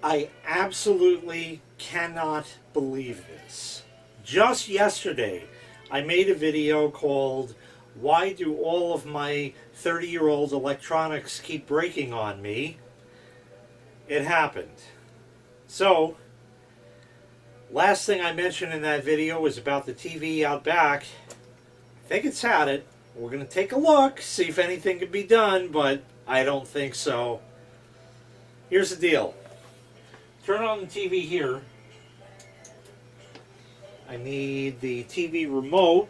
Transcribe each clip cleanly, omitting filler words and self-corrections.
I absolutely cannot believe this. Just yesterday, I made a video called "Why Do All of My 30-Year-Old Electronics Keep Breaking on Me?" It happened. So, last thing I mentioned in that video was about the TV out back. I think it's had it. We're going to take a look, see if anything can be done, but I don't think so. Here's the deal. Turn on the TV here. I need the TV remote.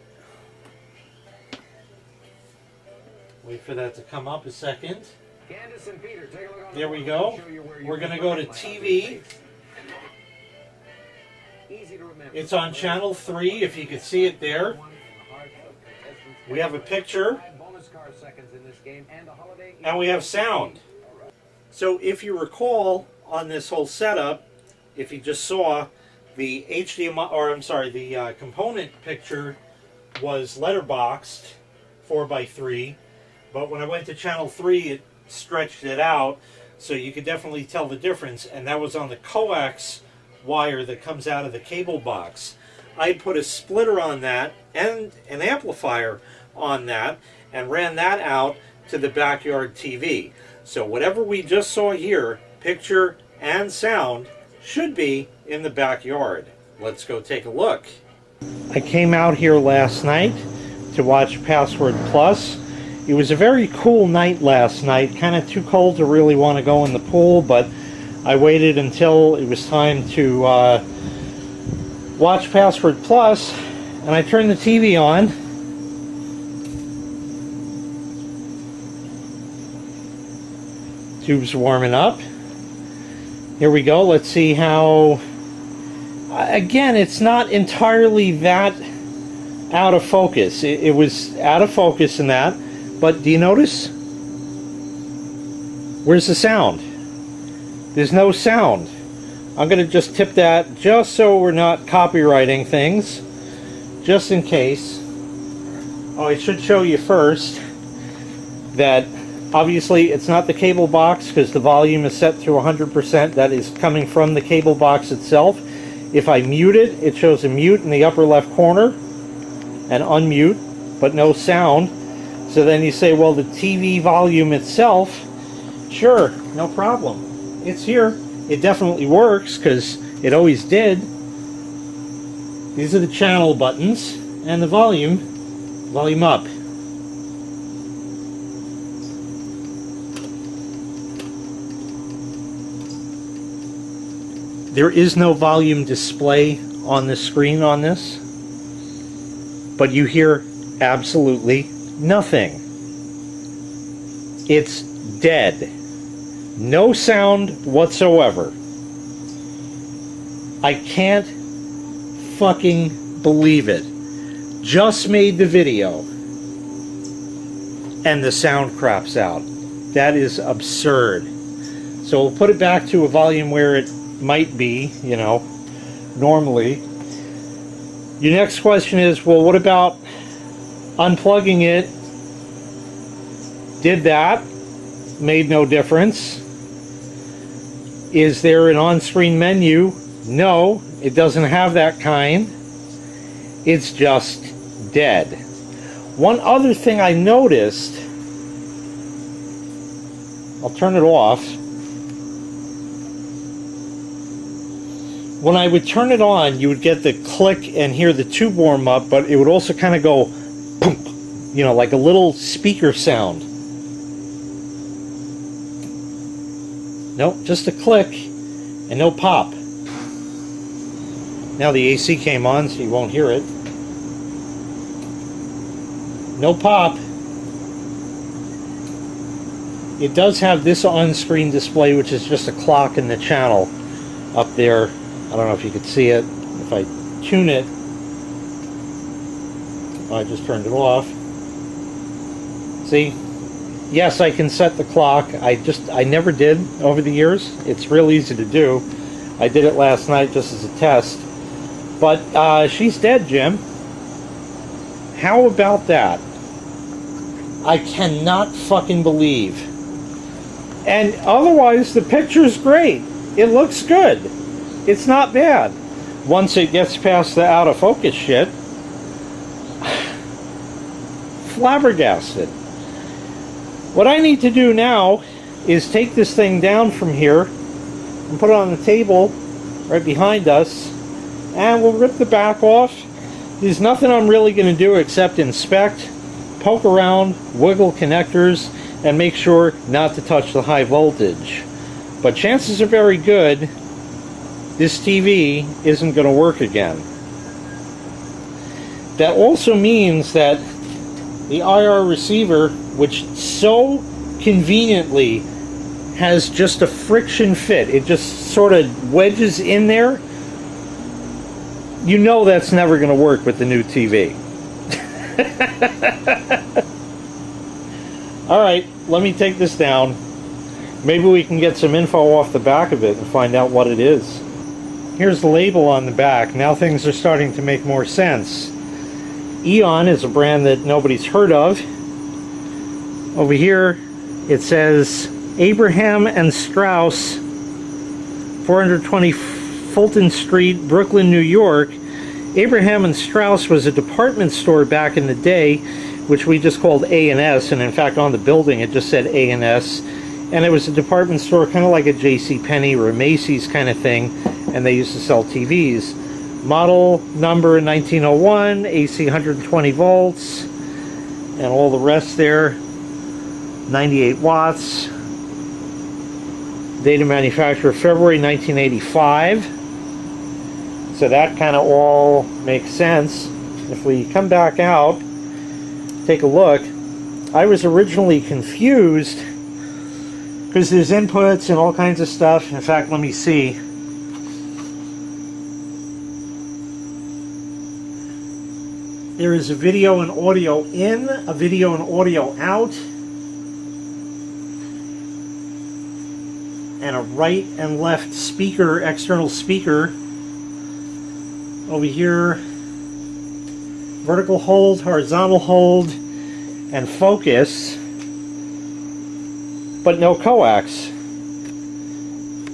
Wait for that to come up a second. Candace and Peter, take a look on there we go. We're going to go to TV. It's on channel 3, if you can see it there. We have a picture. And we have sound. So if you recall on this whole setup, if you just saw the HDMI, or I'm sorry, the component picture was letterboxed 4x3, but when I went to channel 3, it stretched it out, so you could definitely tell the difference, and that was on the coax wire that comes out of the cable box. I put a splitter on that and an amplifier on that and ran that out to the backyard TV. So whatever we just saw here, picture and sound, should be in the backyard. Let's go take a look. I came out here last night to watch Password Plus. It was a very cool night last night, kind of too cold to really want to go in the pool, but I waited until it was time to watch Password Plus, and I turned the TV on. Tube's warming up. Here we go. Let's see how... Again, it's not entirely that out of focus. It was out of focus in that, but do you notice? Where's the sound? There's no sound. I'm going to just tip that just so we're not copywriting things, just in case. Oh, I should show you first that obviously it's not the cable box because the volume is set to 100%. That is coming from the cable box itself. If I mute it, it shows a mute in the upper left corner and unmute, but no sound. So then you say, well, the TV volume itself, sure, no problem. It's here. It definitely works because it always did. These are the channel buttons and the volume up. There is no volume display on the screen on this, but you hear absolutely nothing. It's dead. No sound whatsoever. I can't fucking believe it. Just made the video and the sound craps out. That is absurd. So we'll put it back to a volume where it might be, you know, normally. Your next question is, well, what about unplugging it? Did that? Made no difference. Is there an on-screen menu? No, it doesn't have that kind. It's just dead. One other thing I noticed, I'll turn it off. When I would turn it on, you would get the click and hear the tube warm up, but it would also kind of go, boom, you know, like a little speaker sound. Nope, just a click and no pop. Now the AC came on, so you won't hear it. No pop. It does have this on-screen display, which is just a clock in the channel up there. I don't know if you could see it. If I tune it, I just turned it off. See? Yes, I can set the clock. I never did over the years. It's real easy to do. I did it last night just as a test. But she's dead, Jim. How about that? I cannot fucking believe. And otherwise, the picture's great. it looks good. It's not bad. Once it gets past the out of focus shit, flabbergasted. What I need to do now is take this thing down from here and put it on the table right behind us, and we'll rip the back off. There's nothing I'm really going to do except inspect, poke around, wiggle connectors, and make sure not to touch the high voltage. But chances are very good this TV isn't going to work again. That also means that the IR receiver, which so conveniently has just a friction fit, it just sort of wedges in there, you know that's never going to work with the new TV. Alright, let me take this down. Maybe we can get some info off the back of it and find out what it is. Here's the label on the back. Now things are starting to make more sense. EON is a brand that nobody's heard of. Over here it says Abraham and Strauss, 420 Fulton Street, Brooklyn, New York. Abraham and Strauss was a department store back in the day, which we just called A&S, and in fact on the building it just said A&S, and it was a department store kind of like a JCPenney or a Macy's kind of thing, and they used to sell TVs. Model number 1901, AC 120 volts, and all the rest there, 98 watts. Date of manufacture February 1985. So that kind of all makes sense. If we come back out, take a look, I was originally confused because there's inputs and all kinds of stuff. In fact, let me see. There is a video and audio in, a video and audio out, and a right and left speaker, external speaker. Over here, vertical hold, horizontal hold, and focus, but no coax.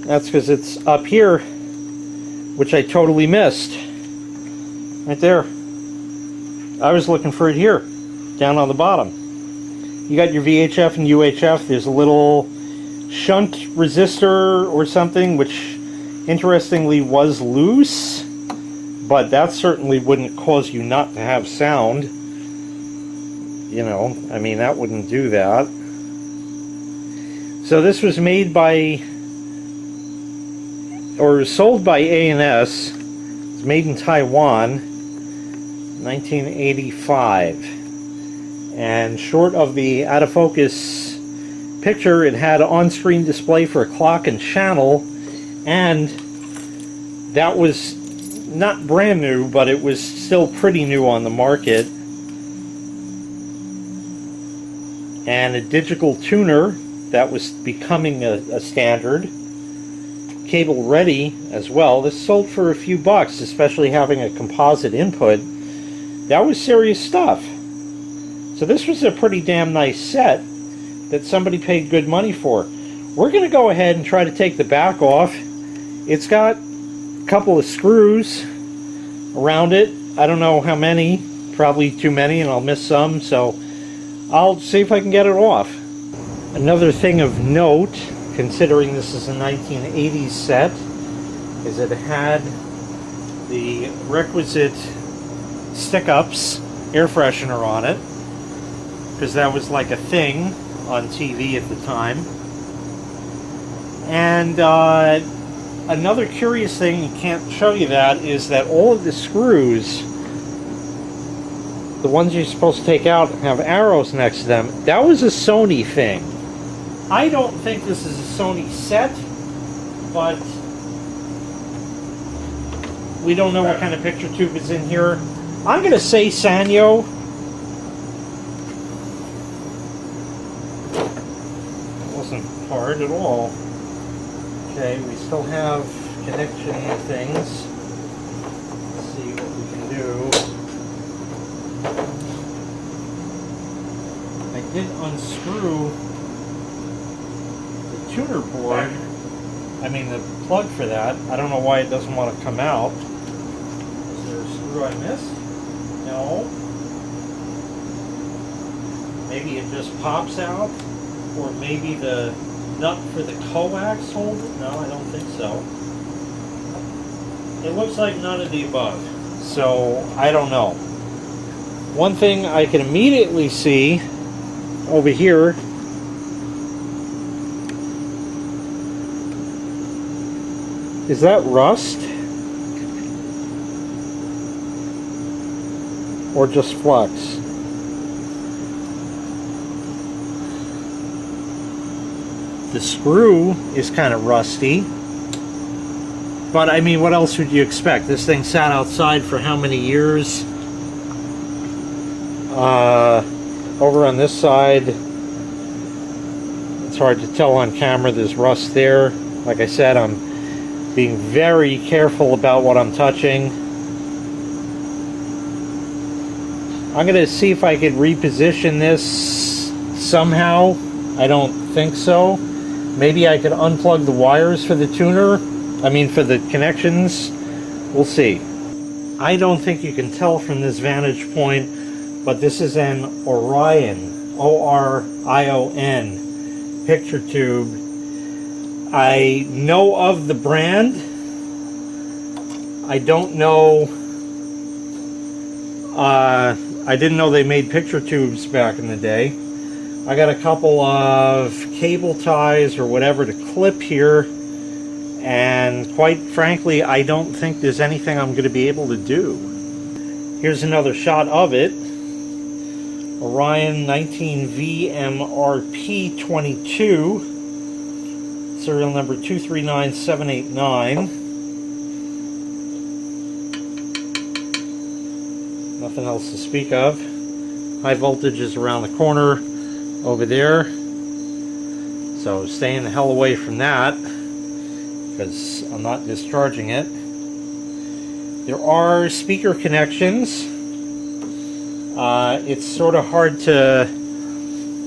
That's because it's up here, which I totally missed. Right there. I was looking for it here, down on the bottom. You got your VHF and UHF. There's a little shunt resistor or something, which interestingly was loose, but that certainly wouldn't cause you not to have sound. You know, I mean, that wouldn't do that. So this was made by, or sold by A&S. It's made in Taiwan, 1985. And short of the out of focus picture, it had an on-screen display for a clock and channel, and that was not brand new, but it was still pretty new on the market. And a digital tuner that was becoming a standard. Cable ready as well. This sold for a few bucks, especially having a composite input. That was serious stuff. So this was a pretty damn nice set that somebody paid good money for. We're going to go ahead and try to take the back off. It's got a couple of screws around it. I don't know how many, probably too many, and I'll miss some, so I'll see if I can get it off. Another thing of note, considering this is a 1980s set, is that it had the requisite stick-ups air freshener on it, because that was like a thing on TV at the time. And another curious thing, you can't show you that, is that all of the screws, the ones you're supposed to take out, have arrows next to them. That was a Sony thing. I don't think this is a Sony set, but we don't know what kind of picture tube is in here. I'm going to say Sanyo. It wasn't hard at all. Okay, we still have connection things. Let's see what we can do. I did unscrew the tuner board, I mean the plug for that. I don't know why it doesn't want to come out. Is there a screw I missed? No. Maybe it just pops out, or maybe the nut for the coax holds it. No, I don't think so. It looks like none of the above. So I don't know. One thing I can immediately see over here is that rust or just flux? The screw is kind of rusty, but I mean, what else would you expect? This thing sat outside for how many years? Over on this side, it's hard to tell on camera, there's rust there. Like I said, I'm being very careful about what I'm touching. I'm going to see if I could reposition this somehow. I don't think so. Maybe I could unplug the wires for the tuner. I mean, for the connections. We'll see. I don't think you can tell from this vantage point, but this is an Orion, O-R-I-O-N, picture tube. I know of the brand. I don't know. I didn't know they made picture tubes back in the day. I got a couple of cable ties or whatever to clip here, and quite frankly, I don't think there's anything I'm going to be able to do. Here's another shot of it. Orion 19VMRP22, serial number 239789. Nothing else to speak of. High voltage is around the corner over there, so staying the hell away from that because I'm not discharging it. There are speaker connections. It's sort of hard to,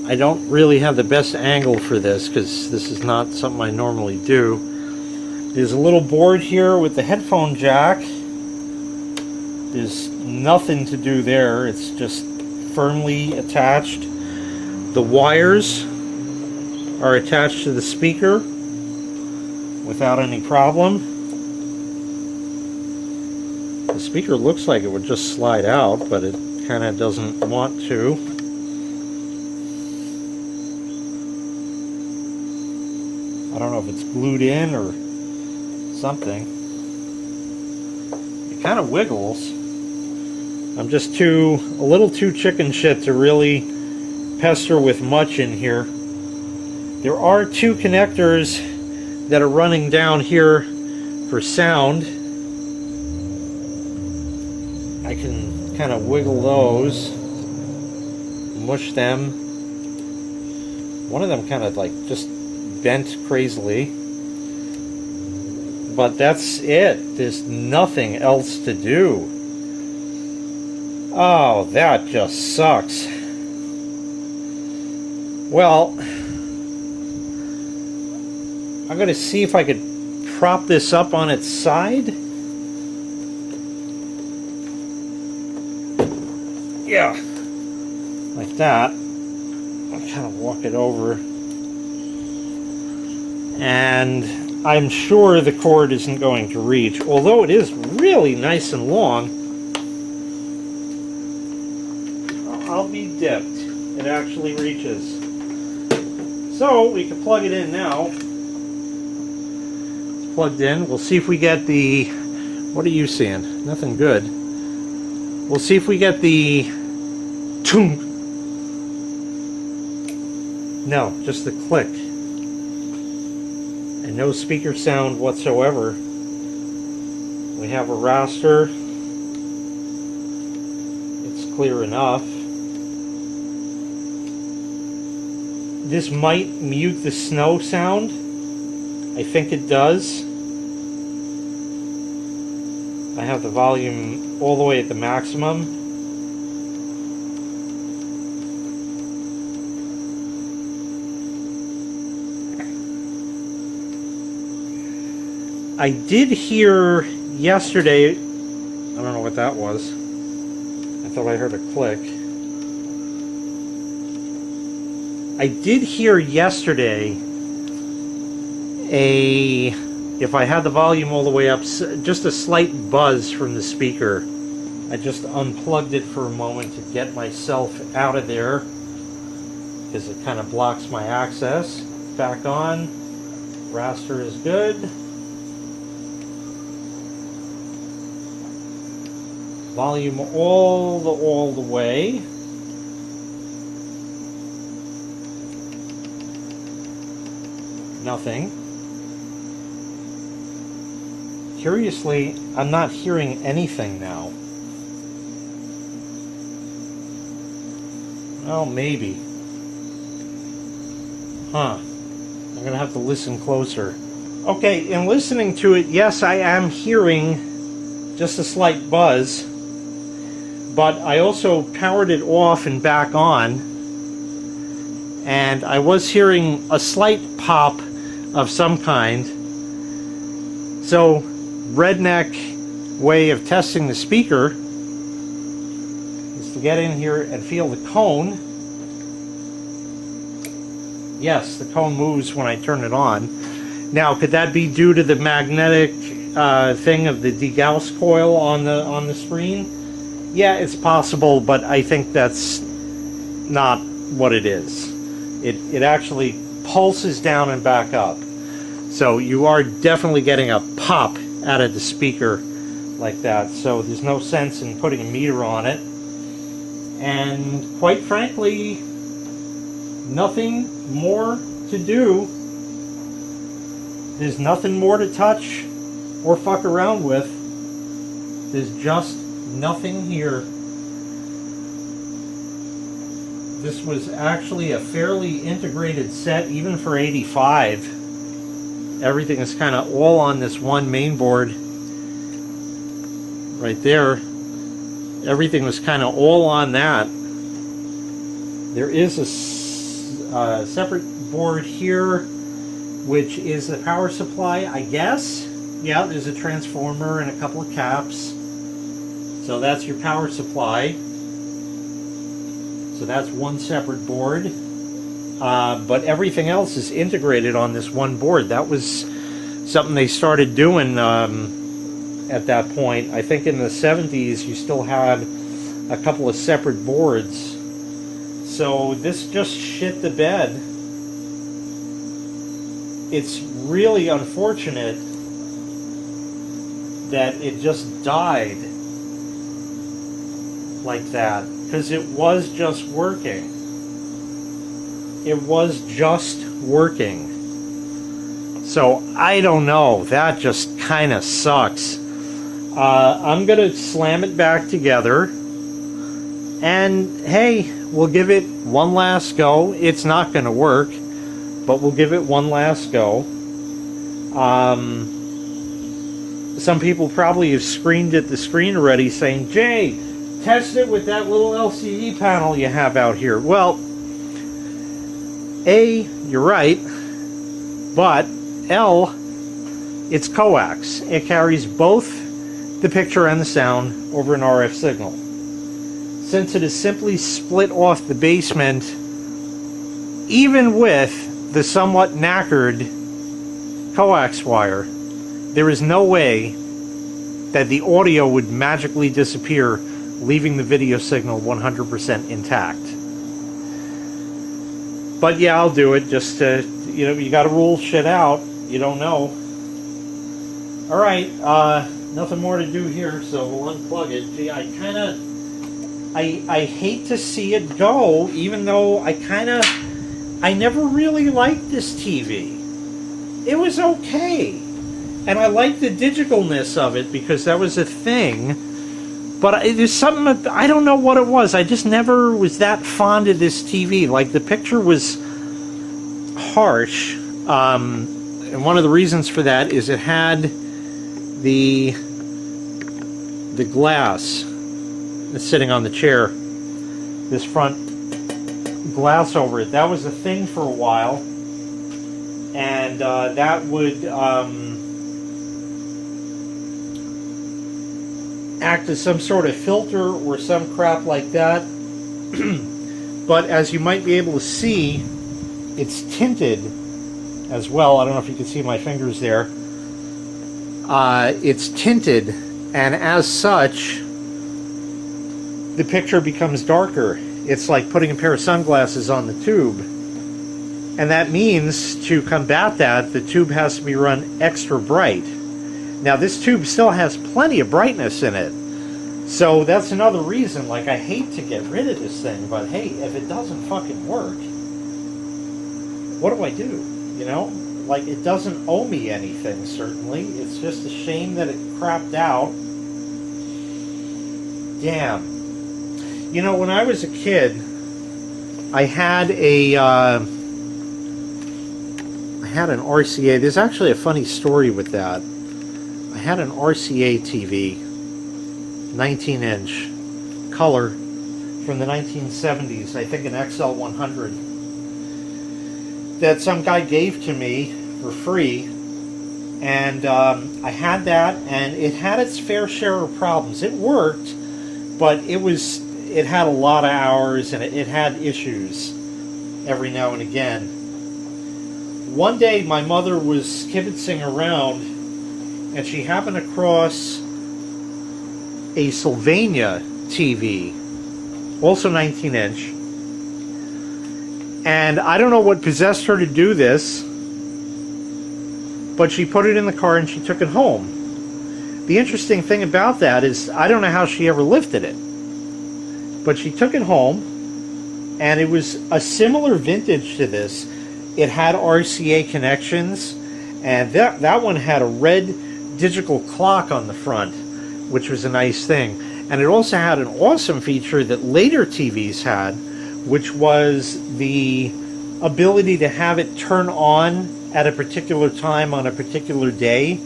I don't really have the best angle for this because this is not something I normally do. There's a little board here with the headphone jack. There's nothing to do there. It's just firmly attached. The wires are attached to the speaker without any problem. The speaker looks like it would just slide out, but it kind of doesn't want to. I don't know if it's glued in or something. It kind of wiggles. I'm just a little too chicken shit to really pester with much in here. There are two connectors that are running down here for sound. I can kind of wiggle those, mush them. One of them kind of like just bent crazily, but that's it. There's nothing else to do. Oh, that just sucks. Well, I'm going to see if I could prop this up on its side. Yeah, like that. I'll kind of walk it over. And I'm sure the cord isn't going to reach, although it is really nice and long. I'll be dipped. It actually reaches. So we can plug it in now. It's plugged in. We'll see if we get the... What are you seeing? Nothing good. We'll see if we get the... Toom. No, just the click. And no speaker sound whatsoever. We have a raster. It's clear enough. This might mute the snow sound. I think it does. I have the volume all the way at the maximum. I did hear yesterday, I don't know what that was. I thought I heard a click. I did hear yesterday if I had the volume all the way up, just a slight buzz from the speaker. I just unplugged it for a moment to get myself out of there because it kind of blocks my access. Back on. Raster is good. Volume all the way. Nothing. Curiously, I'm not hearing anything now. Well, maybe. Huh. I'm gonna have to listen closer. Okay, in listening to it, yes, I am hearing just a slight buzz, but I also powered it off and back on, and I was hearing a slight pop of some kind. So, redneck way of testing the speaker is to get in here and feel the cone. Yes, the cone moves when I turn it on. Now, could that be due to the magnetic thing of the degauss coil on the screen? Yeah, it's possible, but I think that's not what it is. It actually pulses down and back up. So you are definitely getting a pop out of the speaker like that. So there's no sense in putting a meter on it. And quite frankly, nothing more to do. There's nothing more to touch or fuck around with. There's just nothing here. This was actually a fairly integrated set, even for 85. Everything is kind of all on this one main board right there. Everything was kind of all on that. There is a separate board here, which is the power supply, I guess. Yeah, there's a transformer and a couple of caps. So that's your power supply. So that's one separate board. But everything else is integrated on this one board. That was something they started doing at that point. I think in the 70s you still had a couple of separate boards. So this just shit the bed. It's really unfortunate that it just died like that, because it was just working. It was just working. So I don't know. That just kind of sucks. I'm going to slam it back together. And hey, we'll give it one last go. It's not going to work, but we'll give it one last go. Some people probably have screamed at the screen already saying, Jay, test it with that little LCD panel you have out here. Well, A, you're right, but L, it's coax. It carries both the picture and the sound over an RF signal. Since it is simply split off the basement, even with the somewhat knackered coax wire, there is no way that the audio would magically disappear, leaving the video signal 100% intact. But yeah, I'll do it just to, you gotta rule shit out. You don't know. Alright, nothing more to do here, so we'll unplug it. Gee, I hate to see it go, even though I never really liked this TV. It was okay. And I liked the digitalness of it because that was a thing. But there's something, I don't know what it was. I just never was that fond of this TV. Like, the picture was harsh. And one of the reasons for that is it had the glass that's sitting on the chair. This front glass over it. That was a thing for a while. And that would act as some sort of filter or some crap like that. But as you might be able to see, it's tinted as well. I don't know if you can see my fingers there. It's tinted, and as such, the picture becomes darker. It's like putting a pair of sunglasses on the tube. And that means, to combat that, the tube has to be run extra bright. Now, this tube still has plenty of brightness in it. So that's another reason, like, I hate to get rid of this thing, but hey, if it doesn't fucking work, what do I do? You know? Like, it doesn't owe me anything, certainly. It's just a shame that it crapped out. Damn. You know, when I was a kid, I had an RCA. There's actually a funny story with that. I had an RCA TV, 19-inch, color, from the 1970s, I think an XL100, that some guy gave to me for free. And I had that, and it had its fair share of problems. It worked, but it had a lot of hours, and it had issues every now and again. One day my mother was kibitzing around, and she happened across a Sylvania TV, also 19-inch. And I don't know what possessed her to do this, but she put it in the car and she took it home. The interesting thing about that is I don't know how she ever lifted it, but she took it home, and it was a similar vintage to this. It had RCA connections, and that one had a red digital clock on the front, which was a nice thing. And it also had an awesome feature that later TVs had, which was the ability to have it turn on at a particular time on a particular day.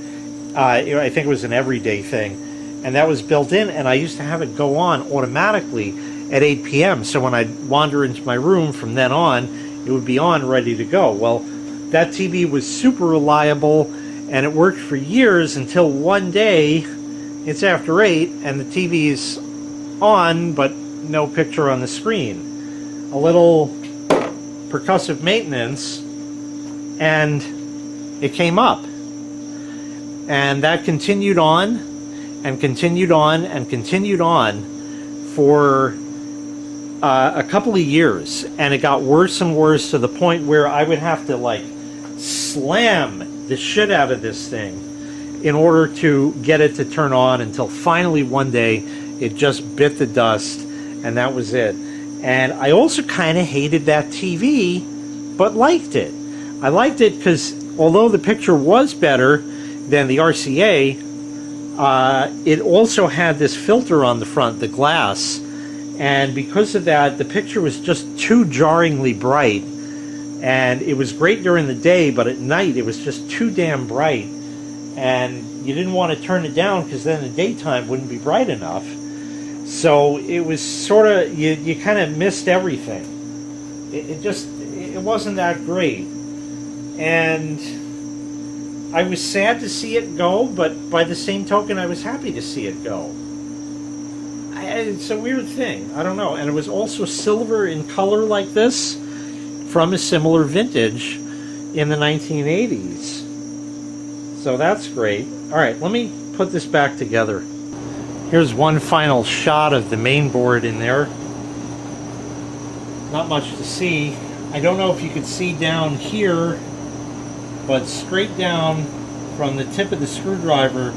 I think it was an everyday thing, and that was built in, and I used to have it go on automatically at 8 p.m. So when I'd wander into my room from then on, it would be on, ready to go. Well, that TV was super reliable, and it worked for years until one day, it's after 8, and the TV's on, but no picture on the screen. A little percussive maintenance, and it came up. And that continued on, and continued on, and continued on for a couple of years, and it got worse and worse to the point where I would have to like slam the shit out of this thing in order to get it to turn on, until finally one day it just bit the dust, and that was it. And I also kind of hated that TV, but liked it. I liked it because although the picture was better than the RCA, it also had this filter on the front, the glass. And because of that, the picture was just too jarringly bright. And it was great during the day, but at night it was just too damn bright. And you didn't want to turn it down because then the daytime wouldn't be bright enough. So it was sort of, you kind of missed everything. It wasn't that great. And I was sad to see it go, but by the same token, I was happy to see it go. It's a weird thing. I don't know. And it was also silver in color like this from a similar vintage in the 1980s. So that's great. All right, let me put this back together. Here's one final shot of the main board in there. Not much to see. I don't know if you could see down here, but straight down from the tip of the screwdriver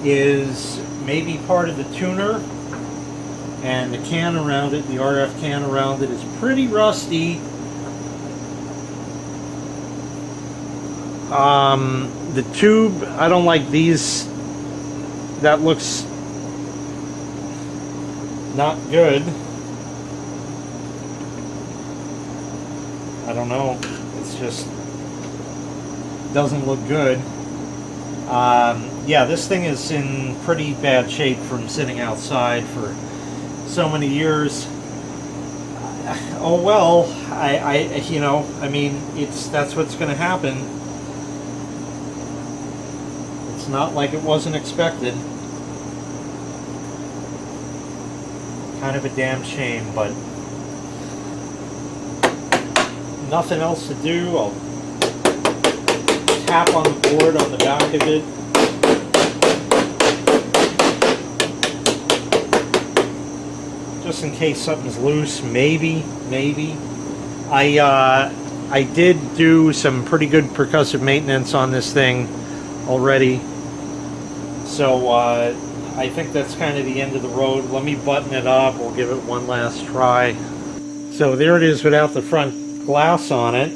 is maybe part of the tuner, and the can around it, the RF can around it, is pretty rusty. The tube, I don't like these. That looks not good. I don't know. It's just doesn't look good. Yeah, this thing is in pretty bad shape from sitting outside for so many years. Oh well, you know, I mean, that's what's going to happen. It's not like it wasn't expected. Kind of a damn shame, but nothing else to do. I'll tap on the board on the back of it. Just in case something's loose, maybe. I did do some pretty good percussive maintenance on this thing already. So I think that's kind of the end of the road. Let me button it up. We'll give it one last try. So there it is without the front glass on it.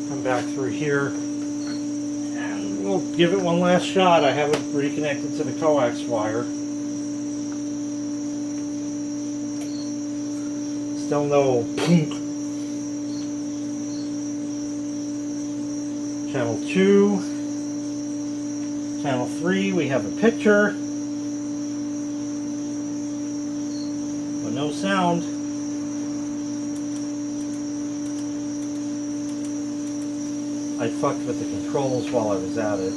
Come back through here. And we'll give it one last shot. I have it reconnected to the coax wire. Still no punk. Channel 2. Channel 3, we have a picture. But no sound. I fucked with the controls while I was at it.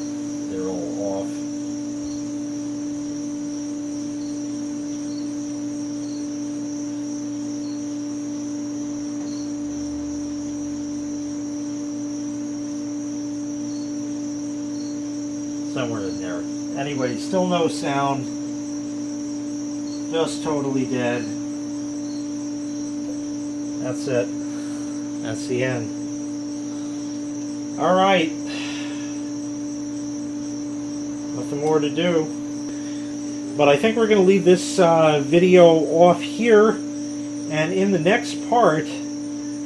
They're all off. Somewhere in there. Anyway, still no sound. Just totally dead. That's it. That's the end. Alright. Nothing more to do. But I think we're going to leave this video off here. And in the next part,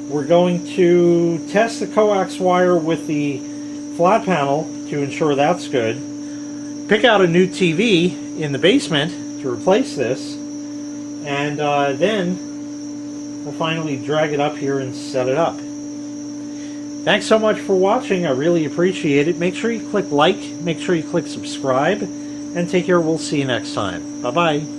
we're going to test the coax wire with the flat panel to ensure that's good. Pick out a new TV in the basement to replace this. And then we'll finally drag it up here and set it up. Thanks so much for watching. I really appreciate it. Make sure you click like, make sure you click subscribe, and take care. We'll see you next time. Bye-bye.